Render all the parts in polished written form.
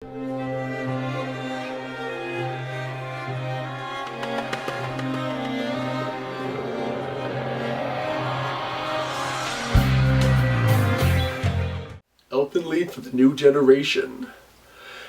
Elfin lead for the new generation.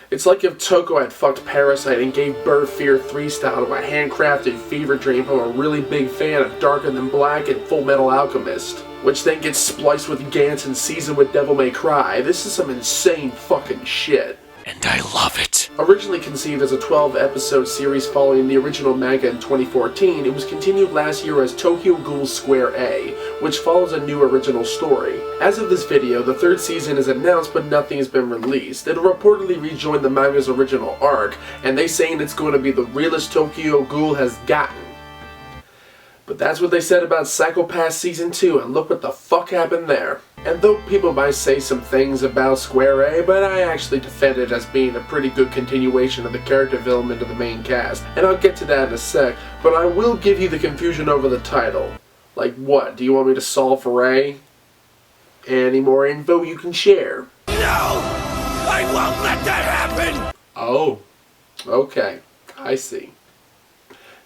It's like if Toko had fucked Parasite and gave birth Fear 3 style to a handcrafted fever dream from a really big fan of Darker Than Black and Full Metal Alchemist, which then gets spliced with Gantz and seasoned with Devil May Cry. This is some insane fucking shit. And I love it. Originally conceived as a 12-episode series following the original manga in 2014, it was continued last year as Tokyo Ghoul Square A, which follows a new original story. As of this video, the third season is announced, but nothing has been released. It'll reportedly rejoin the manga's original arc, and they saying it's going to be the realest Tokyo Ghoul has gotten. But that's what they said about Psycho-Pass Season 2, and look what the fuck happened there. And though people might say some things about Square A, but I actually defend it as being a pretty good continuation of the character development of the main cast. And I'll get to that in a sec, but I will give you the confusion over the title. Like what? Do you want me to solve for A? Any more info you can share? No! I won't let that happen! Oh. Okay. I see.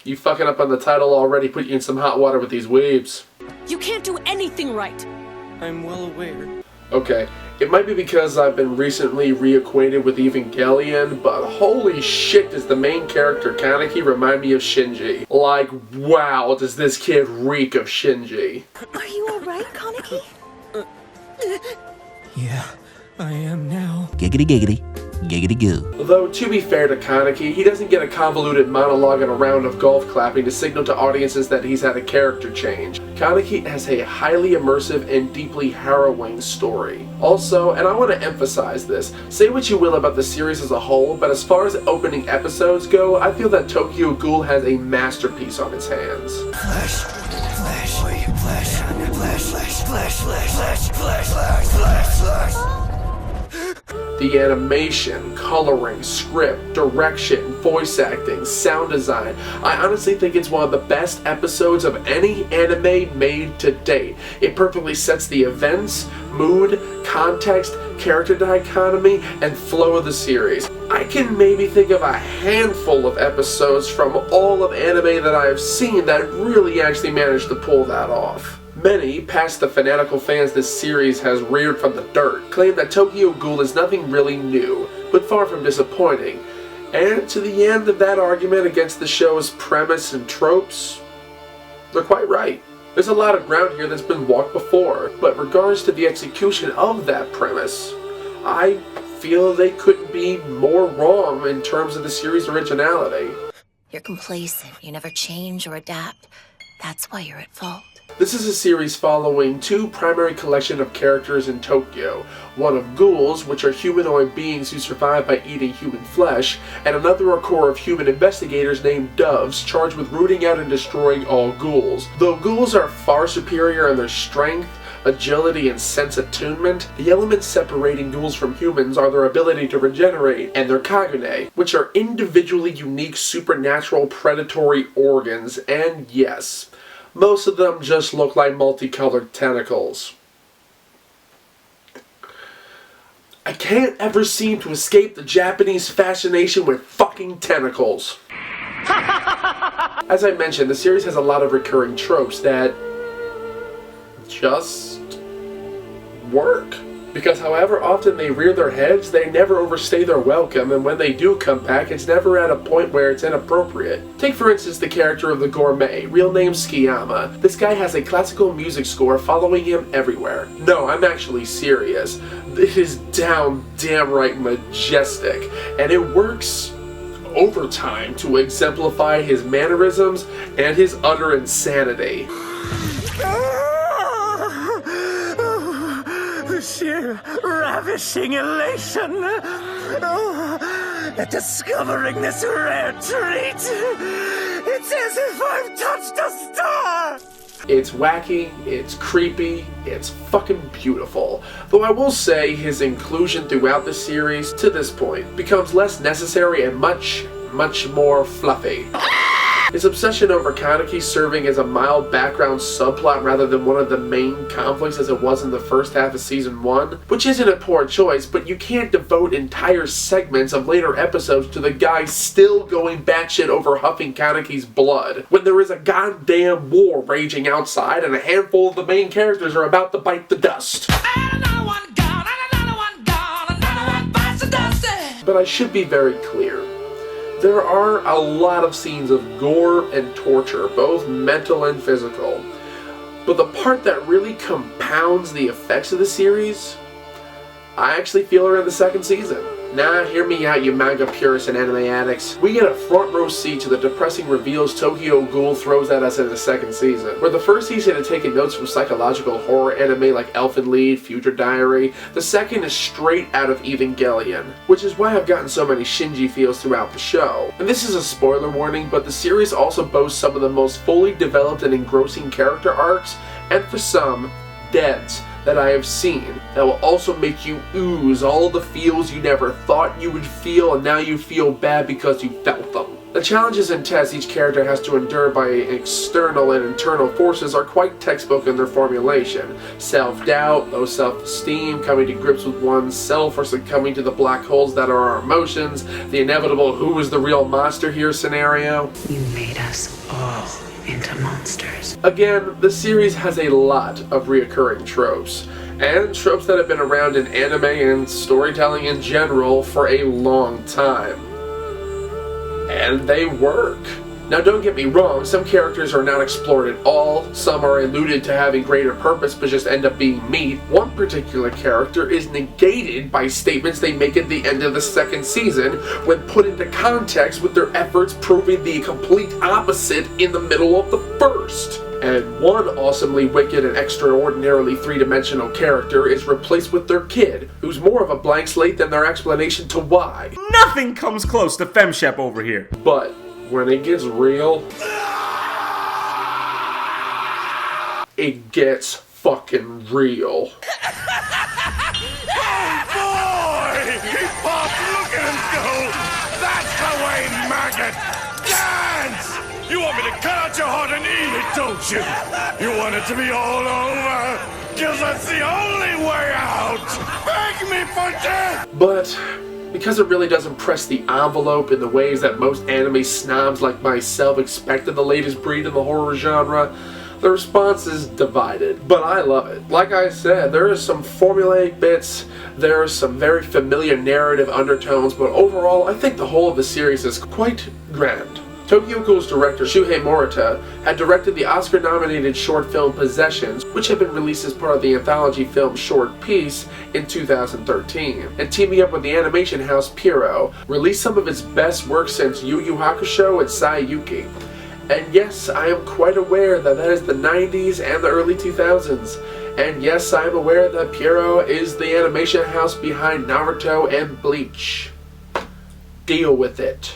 You fucking up on the title already put you in some hot water with these weebs. You can't do anything right! I'm well aware. Okay, it might be because I've been recently reacquainted with Evangelion, but holy shit does the main character Kaneki remind me of Shinji. Like, wow, does this kid reek of Shinji. Are you alright, Kaneki? Yeah, I am now. Giggity giggity. Giggity goo. Though, to be fair to Kaneki, he doesn't get a convoluted monologue and a round of golf clapping to signal to audiences that he's had a character change. Kaneki has a highly immersive and deeply harrowing story. Also, and I want to emphasize this, say what you will about the series as a whole, but as far as opening episodes go, I feel that Tokyo Ghoul has a masterpiece on its hands. Flash, flash, flash, flash, flash, flash, flash, flash, flash, flash, flash. The animation, coloring, script, direction, voice acting, sound design. I honestly think it's one of the best episodes of any anime made to date. It perfectly sets the events, mood, context, character dichotomy, and flow of the series. I can maybe think of a handful of episodes from all of anime that I have seen that really actually managed to pull that off. Many, past the fanatical fans this series has reared from the dirt, claim that Tokyo Ghoul is nothing really new, but far from disappointing. And to the end of that argument against the show's premise and tropes, they're quite right. There's a lot of ground here that's been walked before, but in regards to the execution of that premise, I feel they couldn't be more wrong in terms of the series' originality. You're complacent. You never change or adapt. That's why you're at fault. This is a series following two primary collections of characters in Tokyo. One of ghouls, which are humanoid beings who survive by eating human flesh, and another a corps of human investigators named doves, charged with rooting out and destroying all ghouls. Though ghouls are far superior in their strength, agility, and sense attunement, the elements separating ghouls from humans are their ability to regenerate and their kagune, which are individually unique supernatural predatory organs, and yes, most of them just look like multicolored tentacles. I can't ever seem to escape the Japanese fascination with fucking tentacles. As I mentioned, the series has a lot of recurring tropes that just work. Because however often they rear their heads, they never overstay their welcome, and when they do come back, it's never at a point where it's inappropriate. Take for instance the character of the gourmet, real name Skiyama. This guy has a classical music score following him everywhere. No, I'm actually serious. It is damn right majestic, and it works over time to exemplify his mannerisms and his utter insanity. Sheer ravishing elation at discovering this rare treat. It's as if I've touched a star. It's wacky, it's creepy, it's fucking beautiful. Though I will say his inclusion throughout the series, to this point, becomes less necessary and much more fluffy. His obsession over Kaneki serving as a mild background subplot rather than one of the main conflicts as it was in the first half of Season 1, which isn't a poor choice, but you can't devote entire segments of later episodes to the guy still going batshit over huffing Kaneki's blood, when there is a goddamn war raging outside and a handful of the main characters are about to bite the dust. But I should be very clear. There are a lot of scenes of gore and torture, both mental and physical. But the part that really compounds the effects of the series, I actually feel are in the second season. Nah, hear me out, you manga purists and anime addicts. We get a front row seat to the depressing reveals Tokyo Ghoul throws at us in the second season. Where the first season had taken notes from psychological horror anime like Elfen Lied, Future Diary, the second is straight out of Evangelion, which is why I've gotten so many Shinji feels throughout the show. And this is a spoiler warning, but the series also boasts some of the most fully developed and engrossing character arcs, and for some, deaths that I have seen that will also make you ooze all the feels you never thought you would feel, and now you feel bad because you felt them. The challenges and tests each character has to endure by external and internal forces are quite textbook in their formulation. Self-doubt, low self-esteem, coming to grips with oneself or succumbing to the black holes that are our emotions, the inevitable who is the real monster here scenario. You made us all into monsters. Again, the series has a lot of reoccurring tropes, and tropes that have been around in anime and storytelling in general for a long time. And they work. Now don't get me wrong, some characters are not explored at all, some are alluded to having greater purpose but just end up being meat. One particular character is negated by statements they make at the end of the second season when put into context with their efforts proving the complete opposite in the middle of the first. And one awesomely wicked and extraordinarily three-dimensional character is replaced with their kid, who's more of a blank slate than their explanation to why. Nothing comes close to FemShep over here. But when it gets real, it gets fucking real. Oh boy! Pop, look at him go! That's the way, maggot! Dance! You want me to cut out your heart and eat it, don't you? You want it to be all over? 'Cause that's the only way out! Beg me for death! But because it really doesn't press the envelope in the ways that most anime snobs like myself expect of the latest breed in the horror genre, the response is divided. But I love it. Like I said, there are some formulaic bits, there are some very familiar narrative undertones, but overall I think the whole of the series is quite grand. Tokyo Ghoul's director Shuhei Morita had directed the Oscar-nominated short film Possessions, which had been released as part of the anthology film Short Piece in 2013, and teaming up with the animation house Piro, released some of its best work since Yu Yu Hakusho and Saiyuki. And yes, I am quite aware that is the 90s and the early 2000s. And yes, I am aware that Piro is the animation house behind Naruto and Bleach. Deal with it.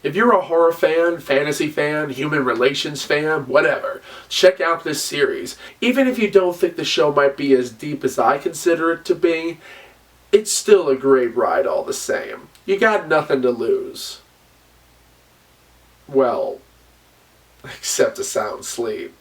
If you're a horror fan, fantasy fan, human relations fan, whatever, check out this series. Even if you don't think the show might be as deep as I consider it to be, it's still a great ride all the same. You got nothing to lose. Well, except a sound sleep.